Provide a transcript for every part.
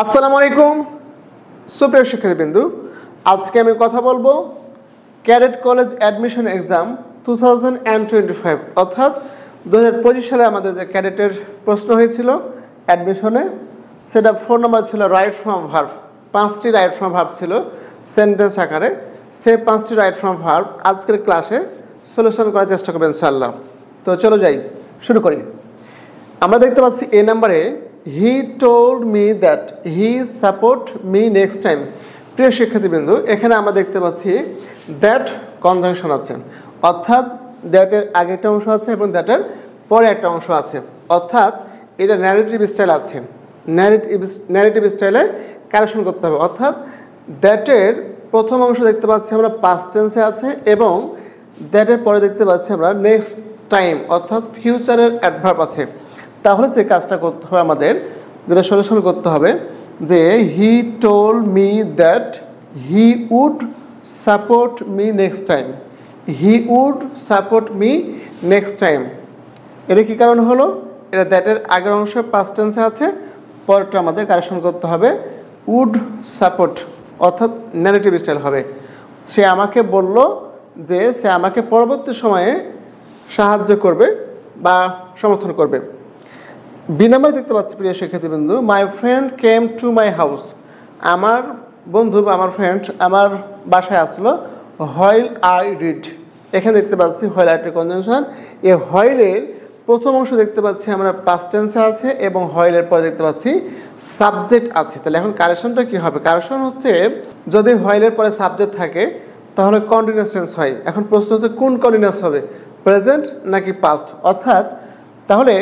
আসসালামু আলাইকুম সুপ্রিয় শিক্ষার্থীবৃন্দু, আজকে আমি কথা বলবো ক্যাডেট কলেজ অ্যাডমিশন এক্সাম 2025 অর্থাৎ 2025 সালে আমাদের যে ক্যাডেটের প্রশ্ন হয়েছিল অ্যাডমিশনে, সেটা 4 নম্বর ছিল রাইট ফ্রম ভার্ব। 5টি রাইট ফ্রম ভার্ব ছিল সেন্টেন্স আকারে। সে 5টি রাইট ফ্রম ভার্ব আজকের ক্লাসে সলিউশন করার চেষ্টা করবেন ইনশাআল্লাহ। তো চলো যাই, শুরু করি। আমরা দেখতে পাচ্ছি এ নাম্বারে হি told me that he support me next time. প্রিয় শিক্ষার্থীবৃন্দ, এখানে আমরা দেখতে পাচ্ছি দ্যাট কনজাংশন আছে, অর্থাৎ দ্যাটের আগে একটা অংশ আছে এবং দ্যাটের পরে একটা অংশ আছে, অর্থাৎ এটা ন্যারেটিভ স্টাইল আছে। ন্যারেটিভ স্টাইলে কারেকশন করতে হবে, অর্থাৎ দ্যাটের প্রথম অংশ দেখতে পাচ্ছি আমরা পাস্ট টেন্সে আছে এবং দ্যাটের পরে দেখতে পাচ্ছি আমরা নেক্সট টাইম অর্থাৎ ফিউচারের অ্যাডভার্ব আছে। তাহলে যে কাজটা করতে হবে আমাদের, যেটা সলিউশন করতে হবে, যে he told me that he would support me next time. He would support me next time, এটা কী কারণ হলো? এটা দ্যাটের আগের অংশ পাস্ট টেন্সে আছে, পরটা আমাদের কারেকশন করতে হবে উড সাপোর্ট, অর্থাৎ ন্যারেটিভ স্টাইল হবে। সে আমাকে বলল যে সে আমাকে পরবর্তী সময়ে সাহায্য করবে বা সমর্থন করবে। বি নাম্বার দেখতে পাচ্ছি প্রিয় শিক্ষার্থীবৃন্দু, my friend came to my house. আমার বন্ধু বা আমার ফ্রেন্ড আমার বাসায় আসলো হোয়াইল আই রিড। এখানে দেখতে পাচ্ছি হোয়াইল আইটের কনজাংশন। এই হোয়াইলের প্রথম অংশ দেখতে পাচ্ছি আমরা পাস্ট টেন্সে আছে এবং হোয়াইলের পরে দেখতে পাচ্ছি সাবজেক্ট আছে। তাহলে এখন কারেকশনটা কী হবে? কারেকশন হচ্ছে, যদি হোয়াইলের পরে সাবজেক্ট থাকে তাহলে কন্টিনিউয়াস টেন্স হয়। এখন প্রশ্ন হচ্ছে কোন কন্টিনিউয়াস হবে, প্রেজেন্ট নাকি পাস্ট? অর্থাৎ তাহলে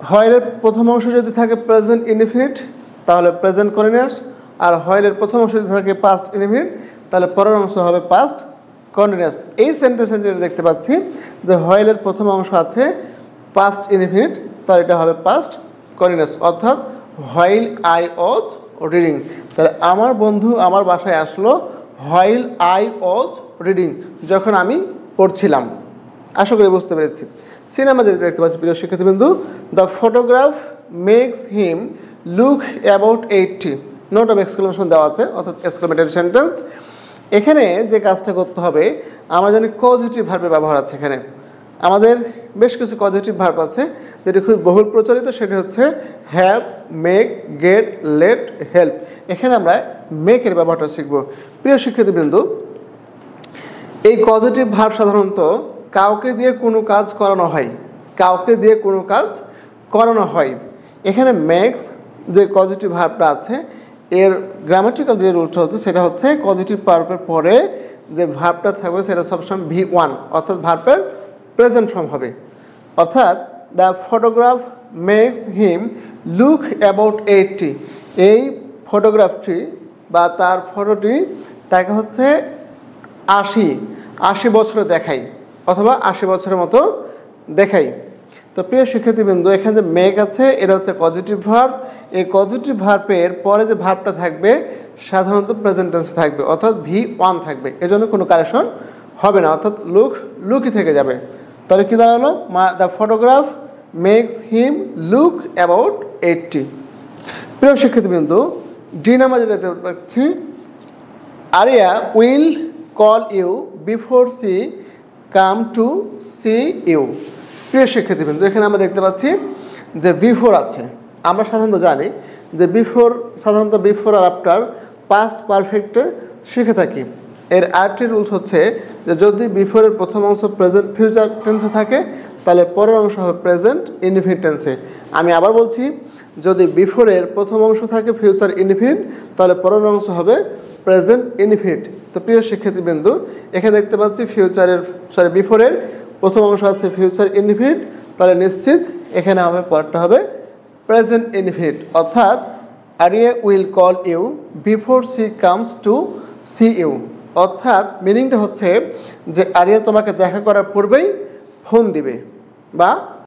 হোয়াইলের প্রথম অংশ যদি থাকে প্রেজেন্ট ইনডিফিনিট তাহলে প্রেজেন্ট কন্টিনিউয়াস, আর হোয়াইলের প্রথম অংশ যদি থাকে পাস্ট ইনডিফিনিট তাহলে পরের অংশ হবে পাস্ট কন্টিনিউয়াস। এই সেন্টেন্সে যেটা দেখতে পাচ্ছি যে হোয়াইলের প্রথম অংশ আছে পাস্ট ইনডিফিনিট, তাহলে এটা হবে পাস্ট কন্টিনিউয়াস, অর্থাৎ হোয়াইল আই ওয়াজ রিডিং। তাহলে আমার বন্ধু আমার বাসায় আসলো হোয়াইল আই ওয়াজ রিডিং, যখন আমি পড়ছিলাম। আশা করি বুঝতে পেরেছি। সিনেমা যেটা দেখতে পাচ্ছি প্রিয় শিক্ষার্থীবৃন্দু, the photograph makes him look about 80। Note of exclamation দেওয়া আছে, অর্থাৎ এক্সক্লেমেটরি সেন্টেন্স। এখানে যে কাজটা করতে হবে, আমরা জানি কজিটিভ ভার্বের ব্যবহার আছে। এখানে আমাদের বেশ কিছু কজিটিভ ভার্ব আছে, যেটি খুব বহুল প্রচলিত, সেটি হচ্ছে have, make, get, let, help. এখানে আমরা মেকের ব্যবহারটা শিখব। প্রিয় শিক্ষার্থীবৃন্দু, এই পজিটিভ ভার্ব সাধারণত কাউকে দিয়ে কোনো কাজ করানো হয়, কাউকে দিয়ে কোনো কাজ করানো হয়। এখানে মেক্স যে পজিটিভ ভার্বটা আছে, এর গ্রামাটিক্যাল যে রুলটা হচ্ছে সেটা হচ্ছে পজিটিভ ভার্বের পরে যে ভার্বটা থাকবে সেটা সবসময় V1, অর্থাৎ ভার্বের প্রেজেন্ট ফর্ম হবে। অর্থাৎ the photograph makes him look about 80। এই ফটোগ্রাফটি বা তার ফটোটি তাকে হচ্ছে 80 বছরে দেখাই, অথবা 80 বছরের মতো দেখাই। তো প্রিয় শিক্ষার্থীবৃন্দ, এখানে যে মেক আছে এটা হচ্ছে পজিটিভ ভার্ব। এই পজিটিভ ভার্বের পরে যে ভার্বটা থাকবে সাধারণত প্রেজেন্ট টেন্সে থাকবে, অর্থাৎ V1 থাকবে। এজন্য কোনো কারেকশন হবে না, অর্থাৎ লুকই থেকে যাবে। তাহলে কী দাঁড়ালো? The photograph makes him look about 80। প্রিয় শিক্ষার্থীবৃন্দ, ডি নাম্বার যেটা দেখতে পাচ্ছি, Arya will call you before she come to see you. প্রিয় শিক্ষার্থীবৃন্দ, এখানে আমরা দেখতে পাচ্ছি যে বিফোর আছে। আমরা সাধারণত জানি যে সাধারণত বিফোর আর আফটার পাস্ট পারফেক্টে শিখে থাকি। এর আরেকটি রুলস হচ্ছে যে যদি বিফোরের প্রথম অংশ প্রেজেন্ট ফিউচার টেন্সে থাকে তাহলে পরের অংশ হবে প্রেজেন্ট ইনডিফিনিট টেন্সে। আমি আবার বলছি, যদি বিফোরের প্রথম অংশ থাকে ফিউচার ইনডিফিনিট তাহলে পরের অংশ হবে প্রেজেন্ট ইনডিফিনিট। তো প্রিয় শিক্ষার্থীবৃন্দ, এখানে দেখতে পাচ্ছি বিফোরের প্রথম অংশ আছে ফিউচার ইনডিফিনিট, তাহলে নিশ্চিত এখানে হবে পরটা হবে প্রেজেন্ট ইনডিফিনিট, অর্থাৎ Arya will call you before she comes to see you. অর্থাৎ মিনিংটা হচ্ছে যে আরিয়া তোমাকে দেখা করার পূর্বেই ফোন দিবে বা